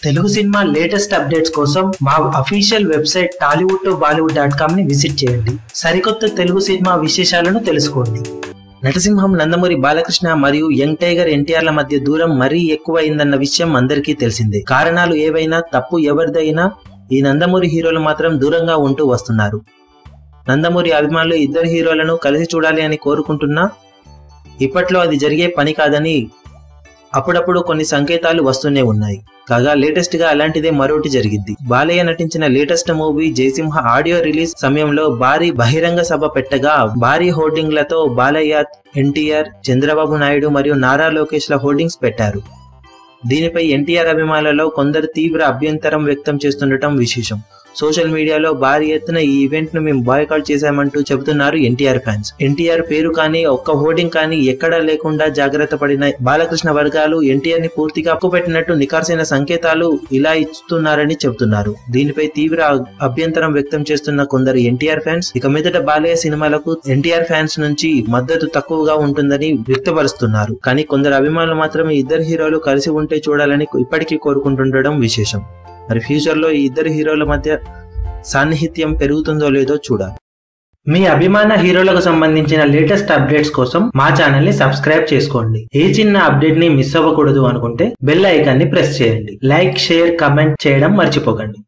Telugu cinema latest updates కోసం మా official website tollywood2bollywood.com ని విజిట్ చేయండి. సరికొత్త తెలుగు సినిమా విశేషాలను తెలుసుకోండి. నటసింహం నందమూరి బాలకృష్ణ మరియు యంగ్ టైగర్ ఎన్టీఆర్ల మధ్య దూరం మరీ ఎక్కువైందన్న విషయం అందరికీ తెలిసిందే. కారణాలు ఏవైనా, తప్పు ఎవరిదైనా ఈ నందమూరి హీరోలు మాత్రం దూరంగా ఉంటూ వస్తున్నారు. నందమూరి అభిమానులు ఇద్దరు హీరోలను కలిసి చూడాలి అని కోరుకుంటున్నా ఇప్పట్లో అది జరిగే పని కాదని అప్పుడప్పుడు కొన్ని సంకేతాలు వస్తూనే ఉన్నాయి. కాగా లేటెస్ట్ గా అలాంటిదే మరోటి జరిగింది. బాలయ్య నటించిన latest movie Jayasimha audio release సమయంలో భారీ బహిరంగ సభ పెట్టగా భారీ హోర్డింగ్లతో బాలయ్య, ఎన్టీఆర్, చంద్రబాబు నాయుడు మరియు నారా లోకేష్ ల హోర్డింగ్స్ పెట్టారు. దీనిపై ఎన్టీఆర్ అభిమానులలో కొందరు తీవ్ర అభ్యంతరం వ్యక్తం చేస్తుండటం విశేషం. సోషల్ మీడియాలో భారీ ఎత్తున ఈ ఈవెంట్ ను మేము బాయ్కాట్ చేశామంటూ చెబుతున్నారు ఎన్టీఆర్ ఫ్యాన్స్. ఎన్టీఆర్ పేరు కానీ ఒక్క హోర్డింగ్ కానీ ఎక్కడా లేకుండా జాగ్రత్త పడిన బాలకృష్ణ వర్గాలు ఎన్టీఆర్ ని పూర్తిగా అక్కుపెట్టినట్టు నికార్సైన సంకేతాలు ఇలా ఇస్తున్నారని చెబుతున్నారు. దీనిపై తీవ్ర అభ్యంతరం వ్యక్తం చేస్తున్న కొందరు ఎన్టీఆర్ ఫ్యాన్స్ ఇక మీదట బాలయ్య సినిమాలకు ఎన్టీఆర్ ఫ్యాన్స్ నుంచి మద్దతు తక్కువగా ఉంటుందని వ్యక్తపరుస్తున్నారు. కానీ కొందరు అభిమానులు మాత్రం ఈ ఇద్దరు హీరోలు కలిసి ఉంటే చూడాలని ఇప్పటికీ కోరుకుంటుండడం విశేషం. మరి ఫ్యూచర్ లో ఈ ఇద్దరు హీరోల మధ్య సాన్నిహిత్యం పెరుగుతుందో లేదో చూడాలి. మీ అభిమాన హీరోలకు సంబంధించిన లేటెస్ట్ అప్డేట్స్ కోసం మా ఛానల్ ని సబ్స్క్రైబ్ చేసుకోండి. ఏ చిన్న అప్డేట్ ని మిస్ అవ్వకూడదు అనుకుంటే బెల్ ఐకాన్ ని ప్రెస్ చేయండి. లైక్, షేర్, కమెంట్ చేయడం మర్చిపోకండి.